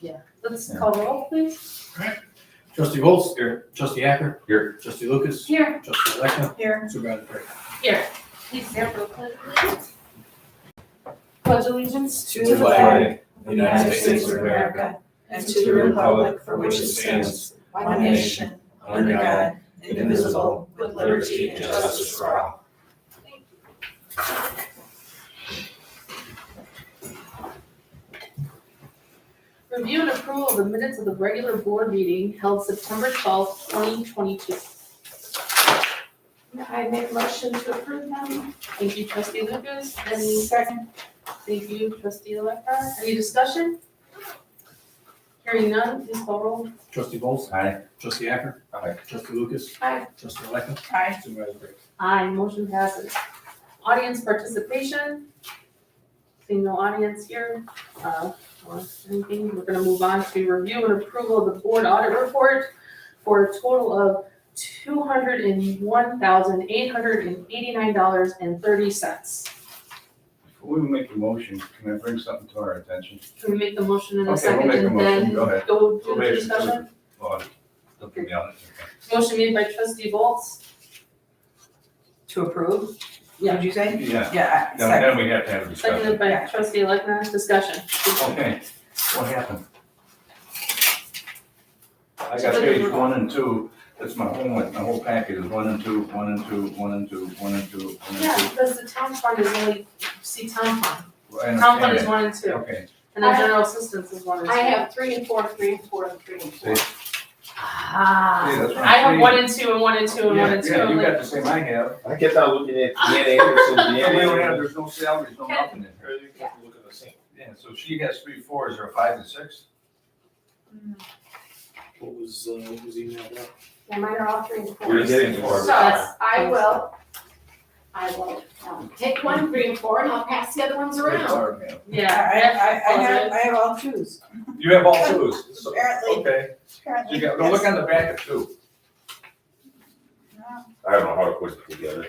Yeah, let's call roll, please. Trustee Volz. Here. Trustee Hacker. Here. Trustee Lucas. Here. Trustee Alexia. Here. Supervisor Perry. Here. Please stand for the pledge of allegiance. Pledge allegiance To the flag of the United States of America and to the republic for which it stands, one nation, under God, indivisible, with liberty and justice for all. Review and approval of the minutes of the regular board meeting held September 12th, 2022. I make a motion to approve them. Thank you, trustee Lucas. Any second? Thank you, trustee Electra. Any discussion? Hearing none, please call roll. Trustee Volz. Aye. Trustee Hacker. Aye. Trustee Lucas. Aye. Trustee Alexia. Aye. Supervisor Perry. Aye, motion passes. Audience participation. Seeing no audience here, or anything, we're gonna move on to review and approval of the board audit report for a total of $201,889.30. Before we make the motion, can I bring something to our attention? Can we make the motion in a Okay, second we'll make a and motion. then Go ahead. go to the Motion. discussion? Well, don't put me on it. Motion made by trustee Volz. To approve? Yeah. Did you say? Yeah, Yeah, second. then we have to have a discussion. Seconded by trustee Electra, discussion. Okay, what happened? I got page 1 and 2, that's my homework, my whole packet is 1 and 2, 1 and 2, 1 and 2, 1 and 2, 1 and 2. Yeah, because the town fund is only, see, town fund. Well, I Town fund understand is that. 1 and 2, Okay, and then general assistance is 1 and 2. I have 3 and 4, 3 and 4, and 3 and 4. see, Ah. that's what I have I'm 1 and 2 and 1 and 2 and 1 and 2. Yeah, I'm you like, got the same I have. I kept on looking at Deanna Anderson, And we don't have, Deanna. there's no salaries, no nothing in here. Yeah. Look at the same. Yeah, so she has 3, 4, is there a 5 and 6? What was emailed out? Yeah, mine are all 3 and 4. You're getting So for I will take 1, 3 and 4, and I'll pass the other ones around. yeah, I have all twos. You have all 2s? Apparently. Okay, so Apparently. you got, go look on the back of 2. I don't know how to put it together.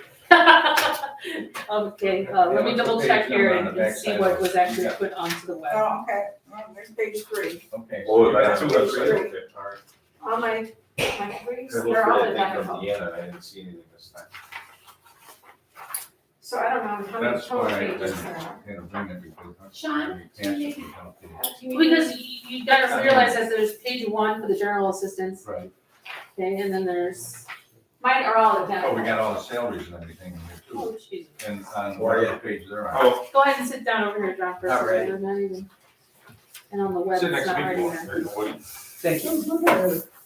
Okay, let me double check here and see what was actually put onto the web. Oh, okay. Well, there's page 3. Okay. so Oh, you got that's 2 what and it's 3. okay, all right. All my 3s, I looked they're all for in that that thing from home. Deanna, I didn't see anything this time. So I don't know how many That's total why I pages didn't, there are. bring it because. Sean, you can't- do you- you don't get it. Do you- Because you gotta realize that there's page 1 for the general assistance, Right, okay, and then there's, Mine are all in that. oh, we got all the salaries and everything in here too, oh, jeez. and on whatever page they're on. Oh, Go ahead and sit down over here, John, for a Not second, ready. they're not even, and on the web, Sit it's next to not me, already boy. there. what- Thank you.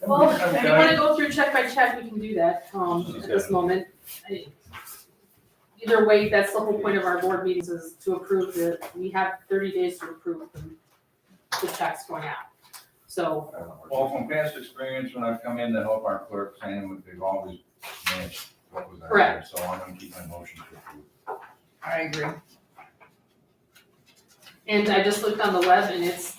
Well, if you wanna go through check by check, we can do that, at this moment. Either way, that's the whole point of our board meetings is to approve we have 30 days to approve the checks going out. So, I don't know. Well, from past experience, when I've come in to help our clerks, and they've always managed what was out there, Correct. so I'm gonna keep my motion to approve. I agree. and I just looked on the web and it's,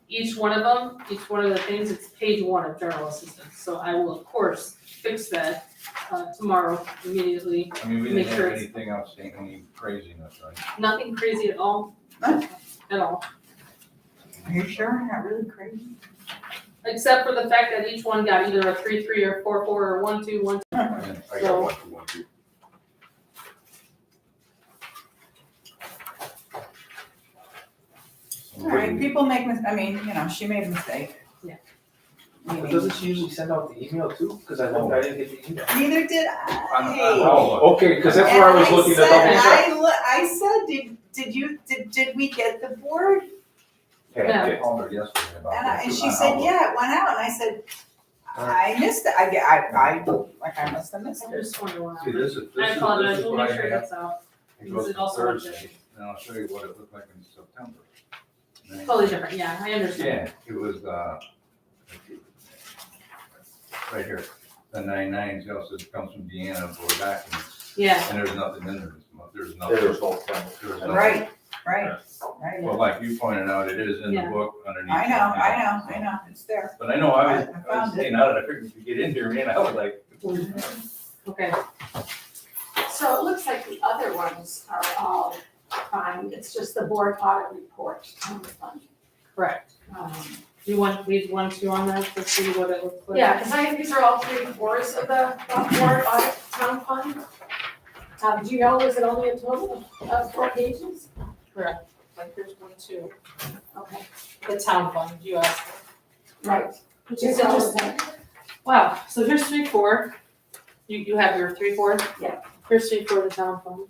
each one of them, each one of the things, it's page 1 of general assistance. So I will, of course, fix that, tomorrow immediately. I mean, we Make didn't sure have it's- anything outstanding, any craziness, right? Nothing crazy at all, Huh? at all. Are you sure? Not really crazy? Except for the fact that each one got either a 3-3 or 4-4 or 1-2, 1-2. And I So- got 1, 2, 1, 2. All right, people make she made a mistake. Yeah. But doesn't she usually send out the email too? Cause I looked, I didn't get the email. Neither did I. Oh, okay, cause that's where I was looking to double check. I said, did we get the board? Yeah, I yeah. called her yesterday about that. And she said, yeah, it went out, and I said, I missed it, I must have missed I it. just wonder why. See, this is I apologize, we'll what make I sure have. that's out. It goes Is it to also on Thursday, and I'll show you what it looked like in September. Totally different, yeah, I understand. Yeah, it was, right here, the 99s, also comes from Deanna for documents, Yeah, and there's nothing in there this month, there's nothing. There's no time. There's nothing. Right. Well, like you pointed out, it is in the Yeah. book underneath. I know, it's there. But I know, I was found it. saying, now that I figured to get in here, man, I was like. okay, So it looks like the other ones are all fine, it's just the board audit report on the fund. correct. You want, we want to on that to see what it looks like? Yeah, because these are all 3/4 of the board audit town fund. Do you know, is it only a total of 4 pages? Correct. Like here's 1, 2. Okay, The town fund, you asked. right. Which Is is interesting. interesting. Wow, so here's 3/4. You have your 3/4? Yeah. Here's 3/4 of the town fund.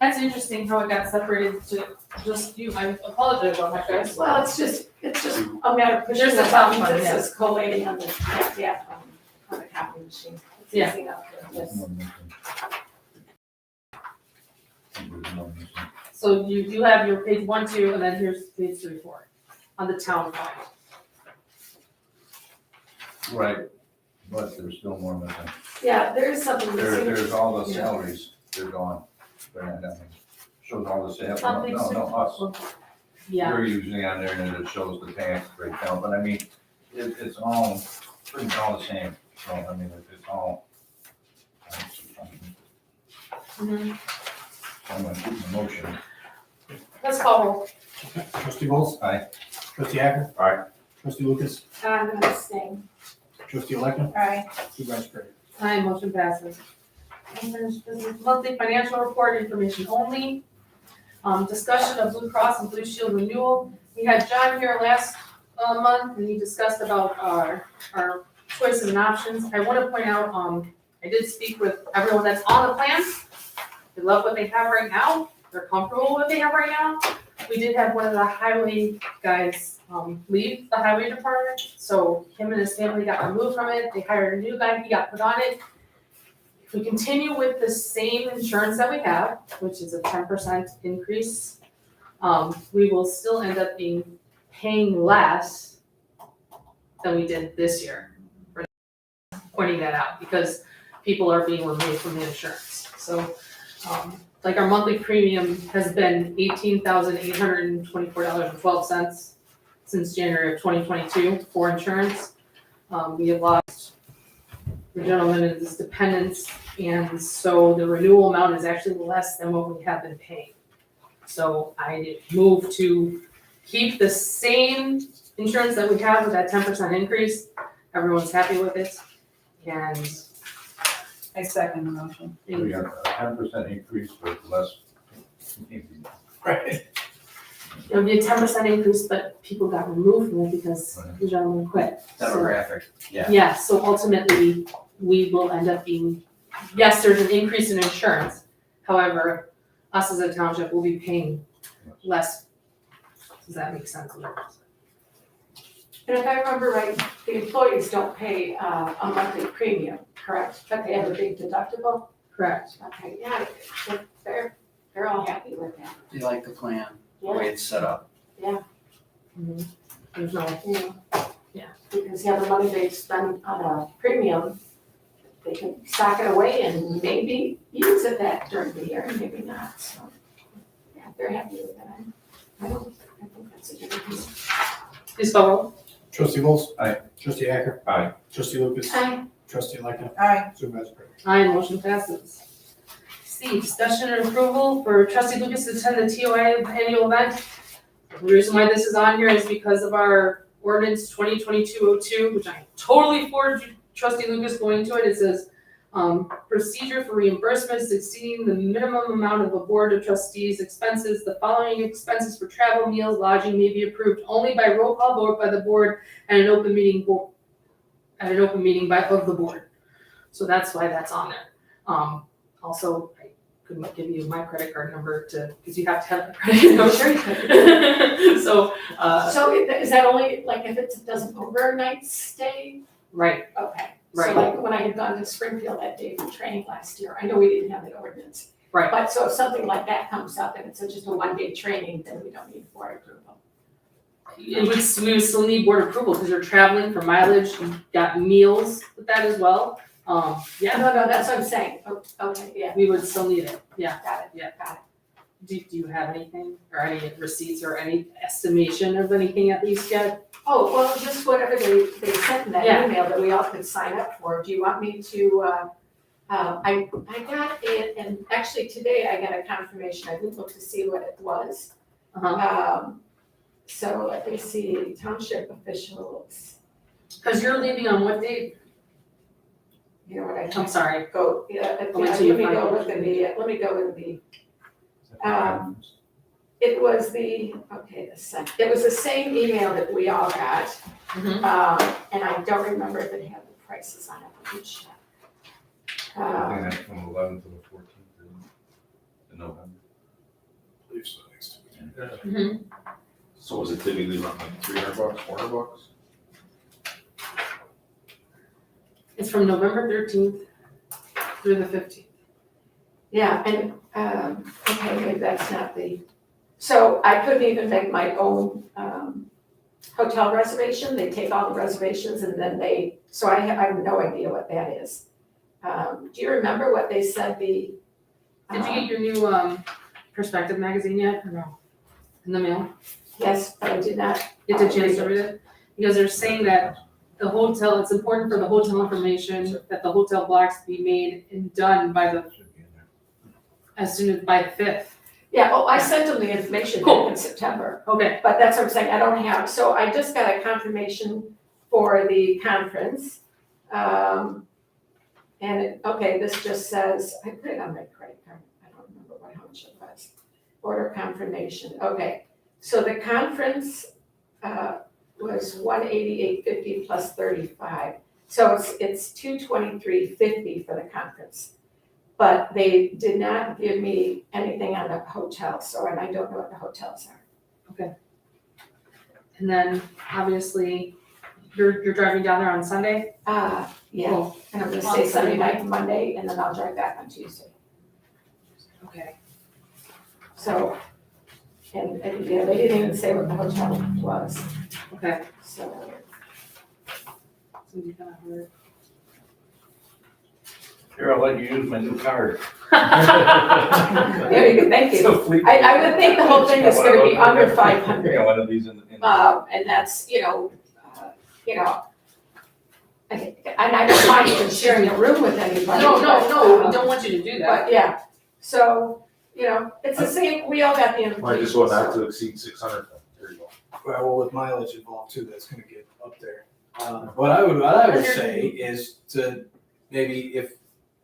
That's interesting how it got separated to just you. I apologize on that, guys. Well, it's just a matter of pushing There's the the town button fund, that yeah. says collating on the, on the copy machine. It's Yeah. easy enough to just. So you have your page 1, 2, and then here's page 3, 4 on the town fund. Right, but there's still more missing. Yeah, there is something missing. There's all the Yeah. salaries, they're gone. They're not down there. Shows all the salaries, Something no, us. Yeah, You're usually on there and it shows the tax breakdown, but I mean, it's all, pretty much all the same. So, I mean, it's all. mhm. I'm gonna keep the motion. Let's call roll. Trustee Bowles? Aye. Trustee Hacker? Aye. Trustee Lucas? I'm gonna stay. Trustee Electa? Alright. Supervisor Curry? Aye, motion passes. Unfinished business, monthly financial report, information only. Discussion of Blue Cross and Blue Shield renewal. We had John here last month, and he discussed about our choices and options. I want to point out, I did speak with everyone that's on the plan. They love what they have right now. They're comfortable with what they have right now. We did have one of the highway guys leave the highway department, so him and his family got removed from it. They hired a new guy, he got put on it. If we continue with the same insurance that we have, which is a 10% increase, we will still end up paying less than we did this year. We're pointing that out because people are being removed from the insurance. So, like our monthly premium has been $18,824.12 since January of 2022 for insurance. We have lost the gentleman and his dependents, and so the renewal amount is actually less than what we have been paying. So I moved to keep the same insurance that we have with that 10% increase. Everyone's happy with it, and I second the motion. We got a 10% increase with less. Right. it would be a 10% increase, but people got removed from it because the gentleman quit. So- Demographic, yeah. Yeah, so ultimately, we will end up being, yes, there's an increase in insurance. However, us as a township will be paying less. Does that make sense? And if I remember right, the employees don't pay a monthly premium, correct? But they have a big deductible? Correct. Okay, yeah, they're all happy with that. They like the plan, the Yeah, way it's set up. Mhm. There's no, yeah. Because the other money they spend on a premium, they can stock it away and maybe use it that during the year, and maybe not, so. Yeah, they're happy with that. I think that's a good reason. please call roll. Trustee Bowles? Aye. Trustee Hacker? Aye. Trustee Lucas? Aye. Trustee Electa? Aye. Supervisor Curry? Aye, motion passes. C, discussion and approval for trustee Lucas to attend the TOI annual event. The reason why this is on here is because of our ordinance 2022-02, which I totally forward trustee Lucas going to it. It says, procedure for reimbursements exceeding the minimum amount of a board of trustees expenses. The following expenses for travel, meals, lodging may be approved only by roll call vote by the board and an open meeting of the board. So that's why that's on there. Also, I couldn't give you my credit card number because you have to have a credit number. Sure you So, So is that only, like, if it doesn't overnight stay? right, Okay. So Right. like when I had gone to Springfield that day for training last year, I know we didn't have the ordinance. Right. But so if something like that comes up and it's just a one-day training, then we don't need board approval. we would still need board approval because you're traveling for mileage, you got meals with that as well. Yeah, No, that's what I'm saying. Oh, okay, yeah, we would still need it, yeah. got it. Yeah. Got it. Do you have anything or any receipts or any estimation of anything at least yet? Oh, well, just whatever they sent in that Yeah. email that we all could sign up for. Do you want me to, I got it, and actually today I got a confirmation. I didn't look to see what it was. Uh-huh. So let me see, township officials, Cause you're leaving on what date? you know what I I'm sorry. go, yeah, Wait let till you me find go it. with let me go with it was it was the same email that we all got. Mhm. And I don't remember if it had the prices on it, let me check. I think that's from 11 to the 14th in November. Mhm. So was it typically around like $300, $400? It's from November 13th through the 15th. Yeah, and, okay, maybe that's not so I couldn't even make my own, hotel reservation, they take all the reservations and then so I have no idea what that is. Do you remember what they said Did you get your new Perspective magazine yet or no? In the mail? Yes, but I did not, Get the chance to read it? Because they're saying that the hotel, it's important for the hotel information that the hotel blocks be made and done by Should be in there. as soon as by the 5th. yeah, I sent them the information Cool. back in September. Okay. But that's what I'm saying, I don't have, so I just got a confirmation for the conference. This just says, I put it on my credit card, I don't remember how much it was. Order confirmation, okay, so the conference, was $188.50 plus 35. So it's $223.50 for the conference. But they did not give me anything on the hotel, and I don't know what the hotels are. And then obviously you're driving down there on Sunday? Yeah, Cool. and I'm gonna stay Sunday night and Monday, and then I'll drive back on Tuesday. Okay. So, and yeah, they didn't even say what the hotel was, Okay. so. So you got her. Here, I'll let you use my new card. There you go, thank you. I would think the whole thing is gonna be under 500. Yeah, one of these in the. And that's, and I don't mind even sharing a room with anybody. No, but, we don't want you to do that. But yeah, so, it's the same, we all got the invitation. Might just go not so- to exceed 600. There you go. Well, with mileage involved too, that's gonna get up there. What I would say is to maybe if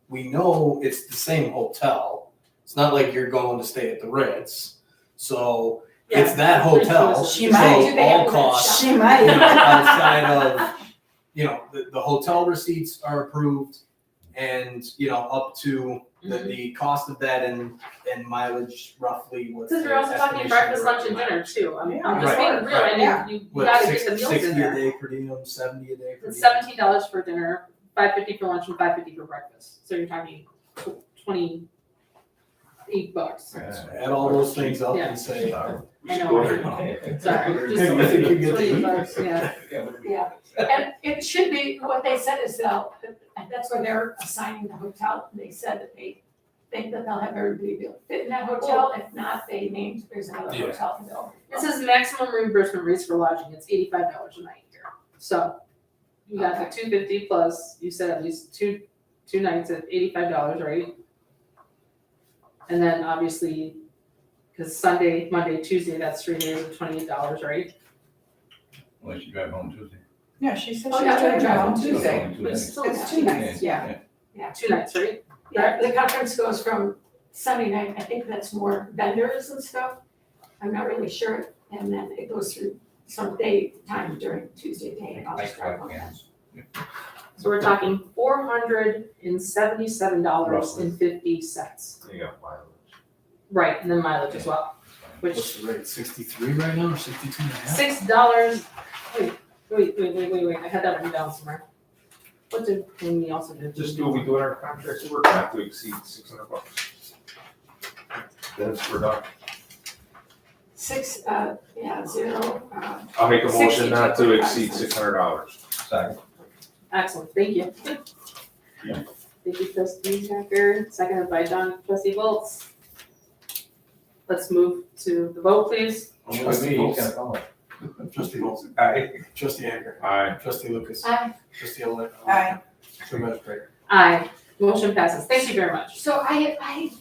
we know it's the same hotel, it's not like you're going to stay at the Ritz. So it's that hotel, She so might. Do they have all that costs, shop? She might. outside of, the hotel receipts are approved and, up to the cost of that and since roughly what's Since the we're also talking estimation breakfast, of lunch, and dinner mileage? too, I'm Yeah, just being real, right, yeah. I mean, you What, gotta get the meals in 60 a there. day per diem, 70 a day per It's diem? $17 for dinner, $5.50 for lunch, and $5.50 for breakfast, so you're talking $28. Add all those things up Yeah. and say. I know. Sorry, just You think you get to eat? $20, yeah. Yeah, and it should be, what they said is that's where they're assigning the hotel, and they said that they think that they'll have everybody be able to fit in that hotel, if not, they named, there's another Yeah. hotel to go. It says maximum reimbursement rates for lodging, it's $85 a night here, so you got the $250 plus, you said at least two nights at $85, right? And then obviously, cause Sunday, Monday, Tuesday, that's 3 days of $28, right? Unless you drive home Tuesday. Yeah, she said Oh, she's yeah, driving drive on on Tuesday. Only 2 But days. it's still It's 2 nights, yeah. 2 nights, right? Yeah, the conference goes from Sunday night, I think that's more vendors and stuff, I'm not really sure, and then it goes through some time during Tuesday day, and I'll just drive on that. So we're talking $477.50. You got mileage. Right, and then mileage as well, What's which the rate, 63 right now, or 62 and a half? $6, wait, I had that written down somewhere. What did we also do? Just do what we do in our contracts, we're not to exceed $600. That's for done. 0, I'll make a motion not to 62. exceed $600. Second. Excellent, thank you. Yeah. Thank you, trustee Hacker, seconded by trustee Volts. Let's move to the vote, please. Trustee You Paulsen. can't call it. Trustee Paulsen. Aye. Trustee Hager. Aye. Trustee Lucas. Aye. Trustee Elliott. Aye. Supervisor Prater. Aye, motion passes, thank you very much. So I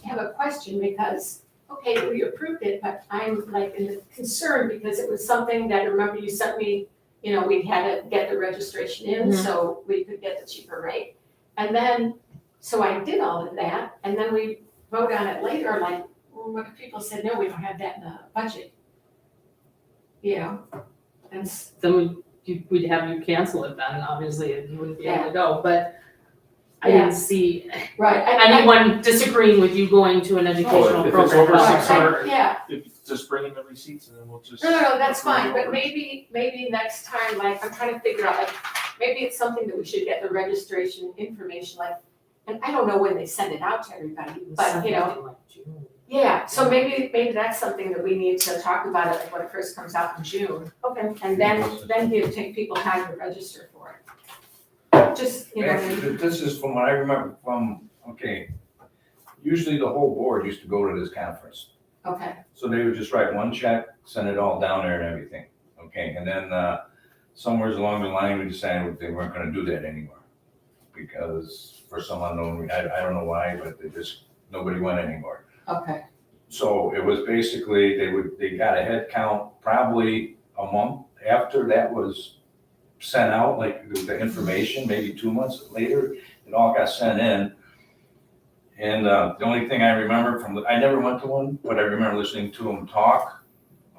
have a question, because okay, we approved it, but I'm like concerned because it was something that, remember you sent me, you know, we had to get the registration in so we could get the cheaper rate. And then, so I did all of that, and then we vote on it later, like, well, what if people said, no, we don't have that in the budget? You know, and Then we'd have you cancel it then, obviously, and you wouldn't be able to go, but I didn't see right, anyone disagreeing with you going to an educational if it's program. over Right, 600, yeah, just bring in the receipts and then we'll just. no, that's fine, approve but it. maybe next time, like, I'm trying to figure out, like, maybe it's something that we should get the registration information, like, and I don't know when they send it out to everybody, but, you know, yeah, so maybe that's something that we need to talk about it, like, when it first comes out in June. Okay. And then take people time to register for it. Just, you know, Actually, this is from what I remember from, okay, usually the whole board used to go to this conference. okay, So they would just write one check, send it all down there and everything, okay? And then, somewhere along the line, we decided they weren't gonna do that anymore. Because for some unknown reason, I don't know why, but nobody went anymore. okay, So it was basically, they got a head count probably a month after that was sent out, like the information, maybe 2 months later, it all got sent in. And the only thing I remember I never went to one, but I remember listening to them talk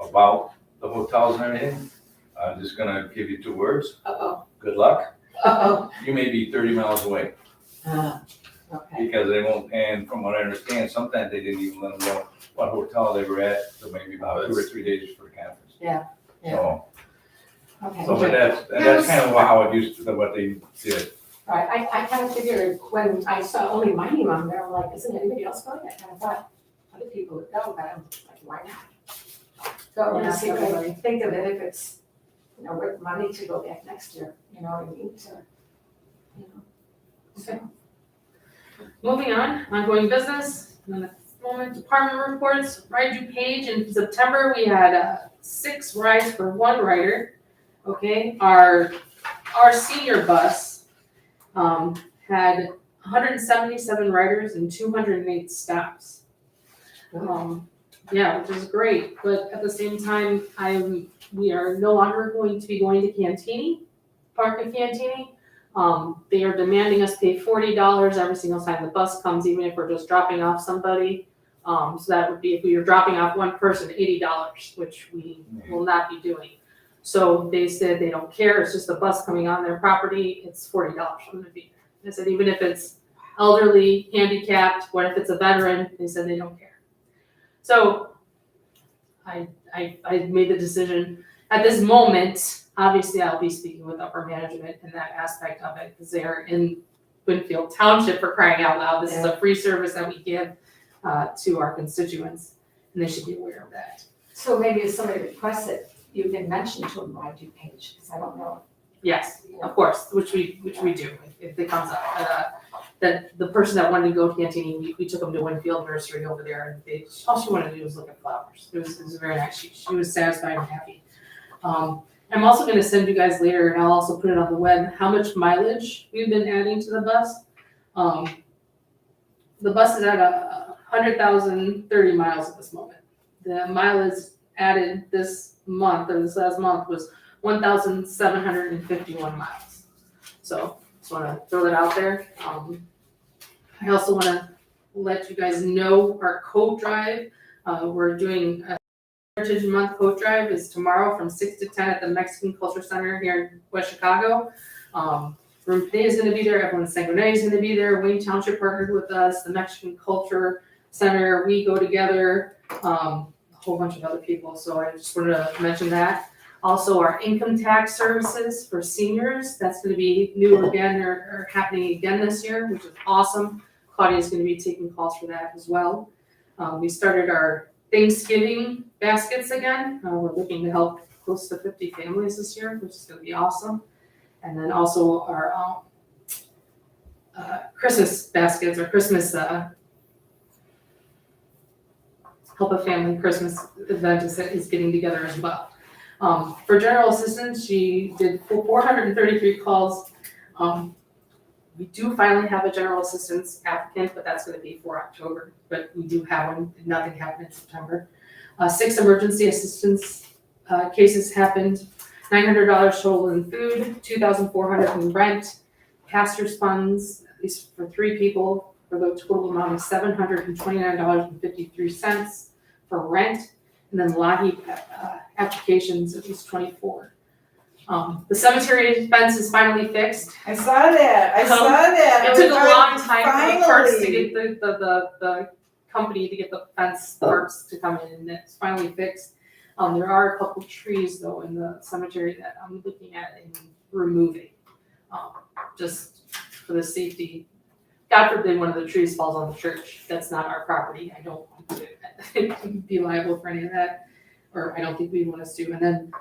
about the hotels and everything. I'm just gonna give you 2 words. uh-oh, Good luck. uh-oh, You may be 30 miles away okay, because they won't, and from what I understand, sometimes they didn't even let them know what hotel they were at, so maybe about 2 or 3 days for the conference. Yeah. Okay. So, but that's kind of how it used to, what they did. Right, I kind of figured when I saw only my name on there, I'm like, isn't anybody else going? I kind of thought other people would go, but I'm like, why not? Go and Yeah, see what I everybody. think of it, if it's, you know, worth money to go back next year, you know what I mean, to, you know. So, Moving on, ongoing business, and at this moment, department reports, ride page, in September, we had 6 rides for 1 rider. Okay, our senior bus had 177 riders and 208 stops. Yeah, which is great, but at the same time, we are no longer going to be going to Cantini, Park of Cantini. They are demanding us pay $40 every single time the bus comes, even if we're just dropping off somebody. So that would be, if we were dropping off one person, $80, which we will not be doing. So they said they don't care, it's just a bus coming on their property, it's $40 from the fee. They said even if it's elderly, handicapped, what if it's a veteran, they said they don't care. So I made the decision, at this moment, obviously I'll be speaking with upper management in that aspect of it, because they're in Winfield Township, for crying out loud. This is a free service that we give to our constituents, and they should be aware of that. so maybe if somebody requests it, you can mention to them why do page, because I don't know. Yes, of course, which we do, if it comes up. That the person that wanted to go to Cantini, we took them to Winfield Nursery over there, and all she wanted to do was look at flowers. It was very nice, she was satisfied and happy. I'm also gonna send you guys later, and I'll also put it on the web, how much mileage we've been adding to the bus. The bus is at 100,030 miles at this moment. The mileage added this month, or this last month, was 1,751 miles. So, just wanna throw that out there. I also wanna let you guys know our coat drive. We're doing a Heritage Month coat drive is tomorrow from 6 to 10 at the Mexican Culture Center here in West Chicago. Room Day is gonna be there, everyone's Sanguinary is gonna be there, Wayne Township partnered with us, the Mexican Culture Center, we go together, a whole bunch of other people, so I just wanted to mention that. Also, our income tax services for seniors, that's gonna be new again, or happening again this year, which is awesome. Claudia's gonna be taking calls for that as well. We started our Thanksgiving baskets again. We're looking to help close to 50 families this year, which is gonna be awesome. And then also our Christmas baskets, or Christmas Help a Family Christmas event is getting together as well. For general assistance, she did 433 calls. We do finally have a general assistance applicant, but that's gonna be for October, but we do have one, nothing happened in September. 6 emergency assistance cases happened, $900 total in food, $2,400 in rent, pastor's funds, at least for 3 people, for the total amount of $729.53 for rent, and then LAHI applications, at least 24. The cemetery fence is finally fixed. I saw that, I saw that. It took a long time for the parts to Finally. get the company to get the fence parts to come in, and it's finally fixed. There are a couple trees though in the cemetery that I'm looking at and removing, just for the safety. God forbid one of the trees falls on the church, that's not our property, I don't want to be liable for any of that, or I don't think we want us to. And then,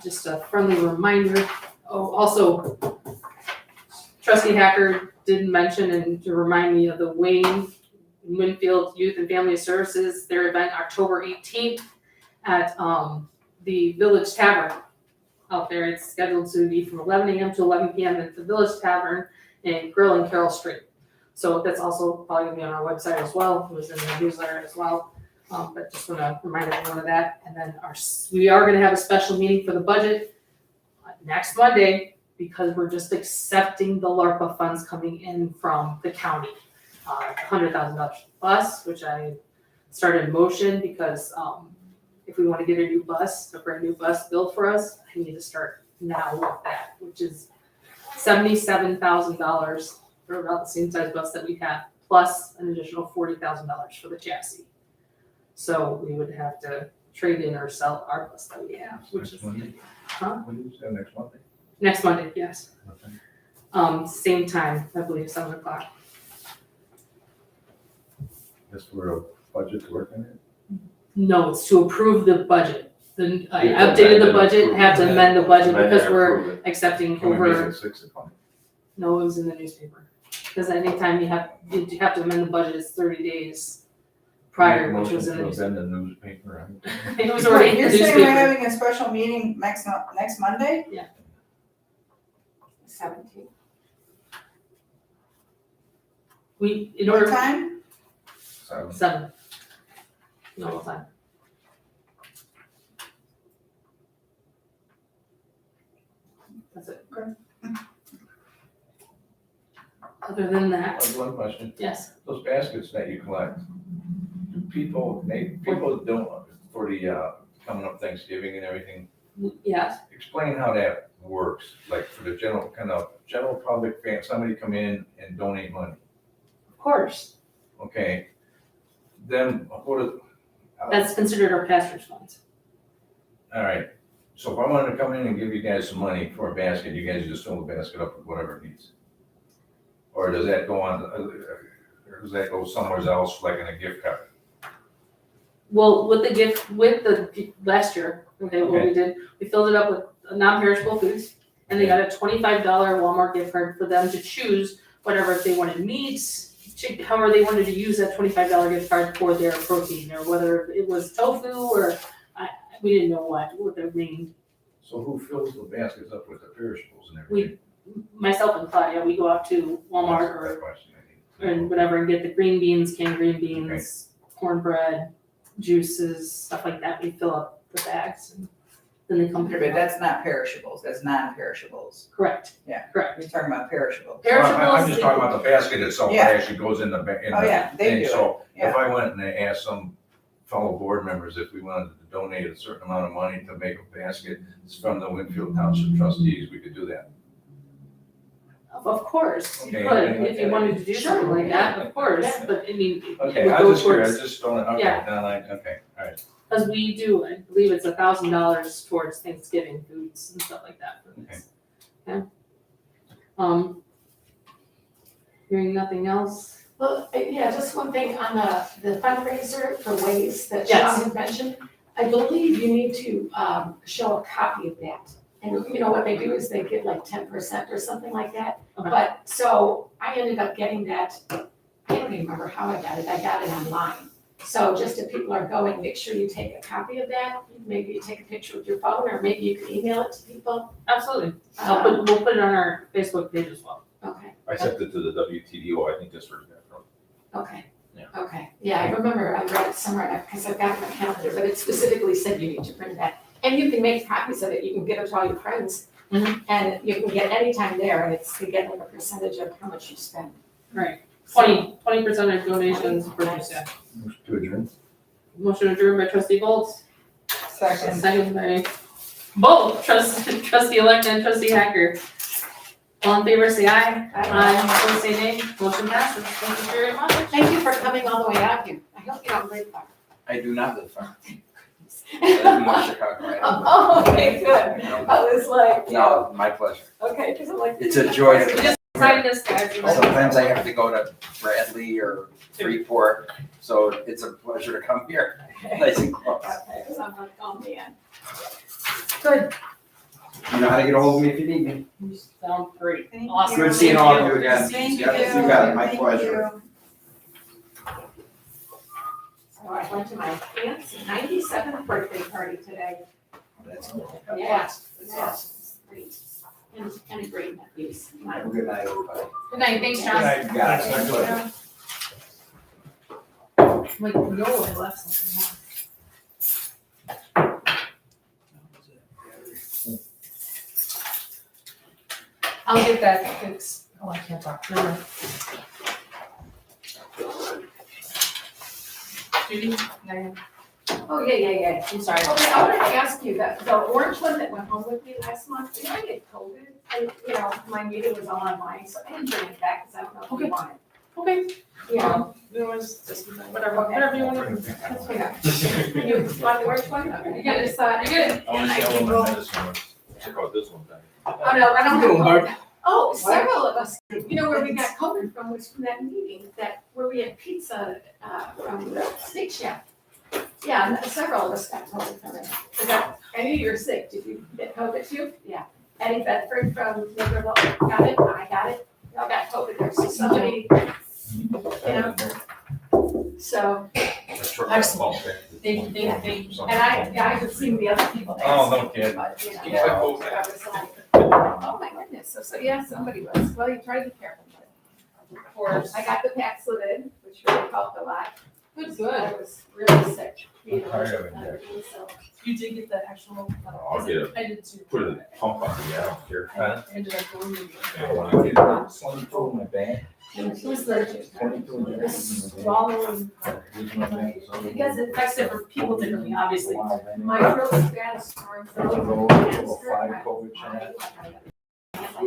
just a friendly reminder, also, Trustee Hacker did mention and to remind me of the Winfield Youth and Family Services, their event October 18th at the Village Tavern out there. It's scheduled to be from 11 a.m. to 11 p.m. at the Village Tavern and Grill in Carroll Street. So that's also probably gonna be on our website as well. It was in the newsletter as well. But just want to remind everyone of that. And then we are going to have a special meeting for the budget next Monday because we're just accepting the LARPA funds coming in from the county. $100,000 plus, which I started in motion because if we want to get a new bus, a brand new bus built for us, I need to start now with that, which is $77,000 for about the same size bus that we have, plus an additional $40,000 for the chassis. So we would have to trade in or sell our bus that we have, which is, When is that, next Monday? next Monday, yes. Okay. Same time, I believe, 7 o'clock. That's for a budget to work on it? No, it's to approve the budget. Then I Yeah, updated the amend budget, and have to approve. amend the budget Amend because and we're approve it. accepting Can we meet over, at 6 o'clock? no, it was in the newspaper. Because anytime you have to amend the budget, it's 30 days prior, which was in the newspaper. Then the newspaper. It was already in the You're saying we're newspaper. having a special meeting next Monday? 17. We, in What order, time? 7. Normal time. That's it. Okay. Other than that, One question, yes, those baskets that you collect, do people don't, for the, coming up Thanksgiving and everything, yes, explain how that works, like for the general public, somebody come in and donate money, of course. okay? Then what is, That's considered our pastor's funds. all right, so if I wanted to come in and give you guys some money for a basket, you guys just fill the basket up with whatever it needs? Or does that go on, or does that go somewhere else, like in a gift card? Well, with the last year, okay, what we did, we filled it up with non-perishable foods, and they got a $25 Walmart gift card for them to choose whatever, if they wanted meats, however they wanted to use that $25 gift card for their protein, or whether it was tofu, or we didn't know what their main, So who fills the baskets up with the perishables and everything? myself and Claudia, we go out to Walmart That's or the question I need. and whatever, and get the green beans, canned green beans, cornbread, juices, stuff like that. We fill up the bags and then they come. But that's not perishables, that's non-perishables. Correct. Yeah. Correct. You're talking about perishables. I'm just talking about the basket itself, Yeah. it actually goes in the, Oh, yeah, they thing. do it, So yeah. if I went and I asked some fellow board members if we wanted to donate a certain amount of money to make a basket, it's from the Winfield Township trustees, we could do that. Of course, you Okay, could, okay, if you wanted to do something like that, of course, but I mean, it would Okay, I go was just curious, towards, I just don't, okay, Yeah. now okay, all right. because we do, I believe it's $1,000 towards Thanksgiving foods and stuff like that for this. Yeah. Hearing nothing else? Well, yeah, just one thing on the fundraiser for Ways that Yes. Sean had mentioned. I believe you need to show a copy of that. And you know what they do is they give like 10% or something like that. Okay. But, so I ended up getting that, I don't even remember how I got it online. So just if people are going, make sure you take a copy of that. Maybe you take a picture with your phone, or maybe you can email it to people. Absolutely. Um, We'll put it on our Facebook page as well. Okay, I sent it to the WTDO, I think that's where it's from. Okay. Yeah. Okay, yeah, I remember I read it somewhere, because I've got it on my calendar, but it specifically said you need to print that. And you can make copies of it, you can give it to all your friends. Mhm. And you can get any time there, and it's, you get like a percentage of how much you spend. Right, So- 20% of donations purchased, yeah. To adjourn. Motion adjourned by trustee Bolts, Second. second by both trustee-elect and trustee Hacker. All in favor, say aye. Aye. Opposed, say nay. Motion passes. Thank you very much. Thank you for coming all the way out here. I hope you don't live far. I do not live far. I live in West Chicago, right? Oh, okay, good. I was like, No, my pleasure. okay, because I'm like. It's a joy We to. just signed this, guys. Sometimes I have to go to Bradley or Freeport, so it's a pleasure to come here. Nice and close. Okay, because I'm like, oh man. Good. You know how to get a hold of me if you need me. You sound great. Thank Awesome. Good seeing all of you again. Thank you. Yeah, you got it, my Thank pleasure. you. So I went to my aunt's 97th birthday party today. That's- Yeah, it's great. And a great nephews. Have a good night, everybody. Good night, thanks, John. You got it. Like, no, I left something. I'll get that fixed. Oh, I can't talk. Never mind. Judy? Diane? Oh, yeah. I'm sorry. Okay, I wanted to ask you, the orange one that went home with me last month, did I get COVID? And, my meeting was all online, so I didn't bring it back because I don't know if you want it. Okay. You know, There was this, whatever you want to. yeah. You want the orange one? Okay, You get it. just thought- You get it. I want to see how this one, check out this one thing. Oh, no, I don't Doing, have Barb? COVID. Oh, several of us, where we got COVID from was from that meeting, where we had pizza, from the steak shack. Yeah, and several of us got COVID from it. I knew you were sick. Did you get COVID too? Yeah. Eddie Bedford from Naperville got it. I got it. We all got COVID there. So somebody, so, Excellent. Thank you. and I haven't seen the other people there. Oh, no kidding. But, Yeah. I was like, oh my goodness. So yeah, somebody was. Well, you try to be careful, but. Of course. I got the Paxlovid, which really helped a lot. Good, I good. was really sick. I'm tired of it, So, You did get the actual. I'll get it. I did too. Put a pump on me, I don't care. I ended up going to. I want to get it. Twenty-two in my bag. it was the, Twenty-two the swallowing, Because it affects different people differently, obviously. my throat was bad, a sore throat. Five COVID I-